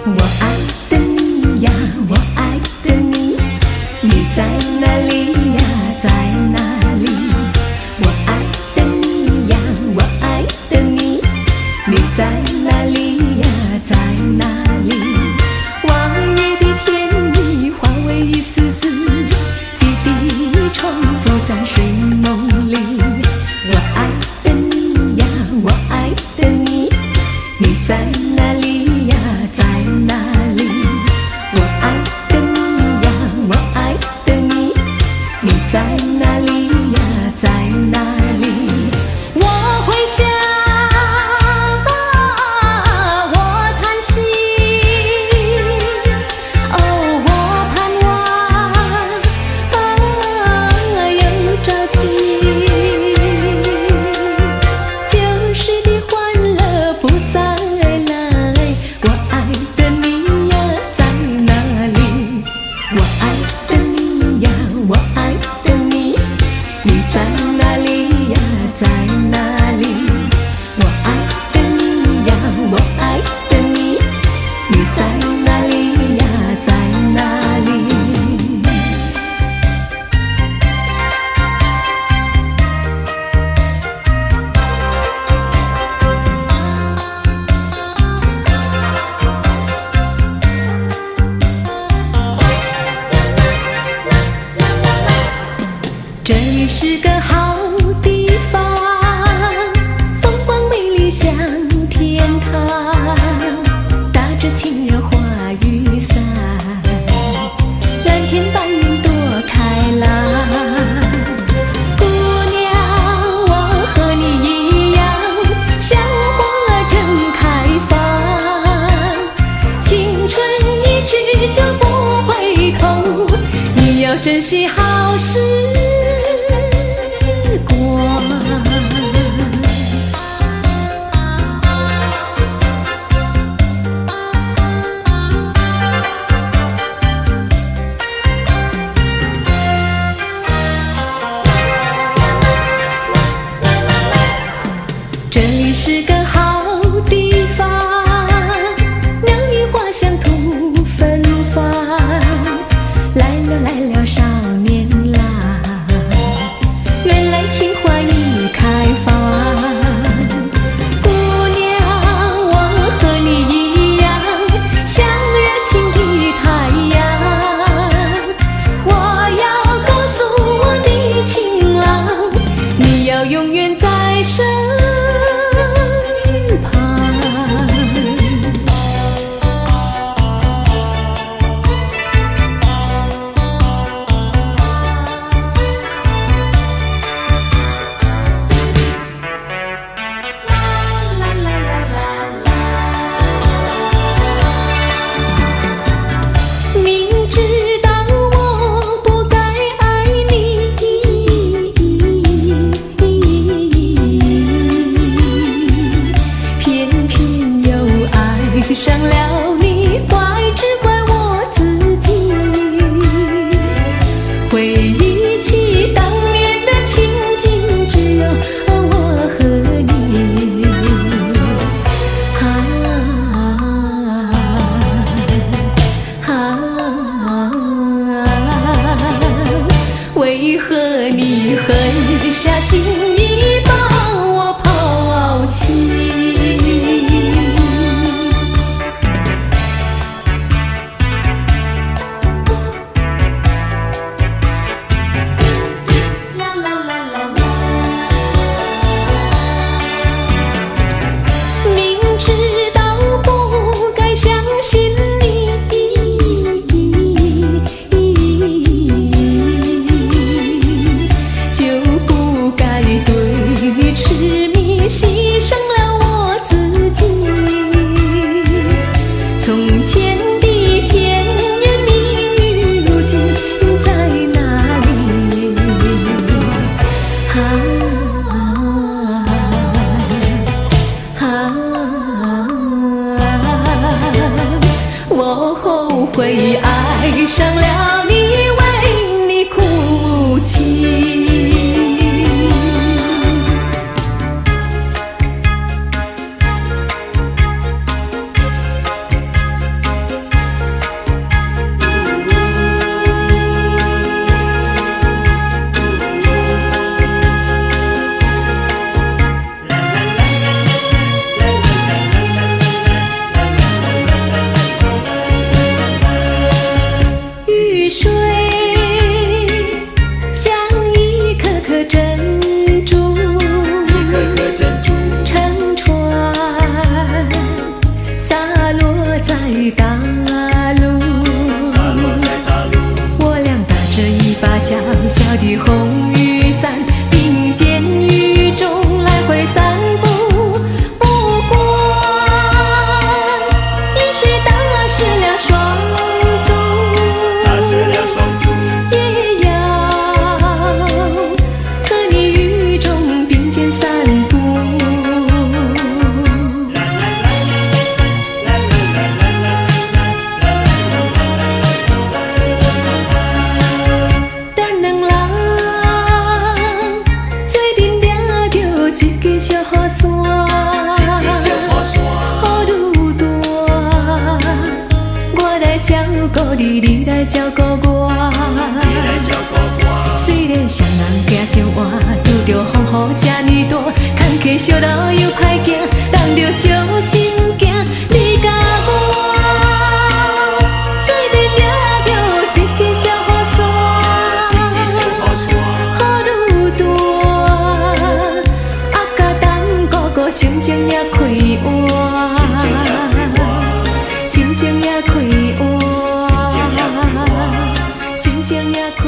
我爱的你呀，我爱的你，你在哪里呀，在哪里？我爱的你呀，我爱的你，你在哪里呀，在哪里？往日的甜蜜化为一丝丝滴滴重复在睡梦里。我爱的你呀，我爱的你，你在哪里呀，在哪里？我爱的你呀，我爱的你，你在哪里呀，在哪里？我会想啊，我叹息，哦，我盼望，又着急。旧时的欢乐不再来，我爱的你呀，在哪里？我爱的你呀，我爱的你，你在哪里呀，在哪里？我爱的你呀，我爱的你，你在哪里呀，在哪里？这里是个好地方，风光美丽像天堂，打着情人花雨伞，蓝天白云多开朗。姑娘，我和你一样，像花正开放，青春一去就不回头，你要珍惜好时光。这里是个好地方，鸟语花香吐芬芳，来了来了少年郎，原来情花已开放。姑娘，我和你一样，像热情的太阳，我要告诉我的情郎，你要永远在身旁。明知道我不该爱你，偏偏又爱上了你，怪只怪我自己。回忆起当年的情景，只有我和你。为何你狠下心意把我抛弃？明知道不该相信你，就不该对你痴迷，牺牲了我自己。从前的甜言蜜语，如今在哪里？我后悔爱上了你，为你哭泣。大路，我俩打着一把小小的红雨伞，并肩雨中来回散步。不管雨水打湿了双足，也要和你雨中并肩散步。等两人做阵抓着一个小雨伞，雨愈大，我来照顾你，你来照顾我。虽然双人行相换，拄着风雨这呢大，坎坷小路又歹行，人着小心行。你甲我做阵抓着一个小雨伞，雨愈大，甲等哥哥心情也开换，心情也开换，心情也开。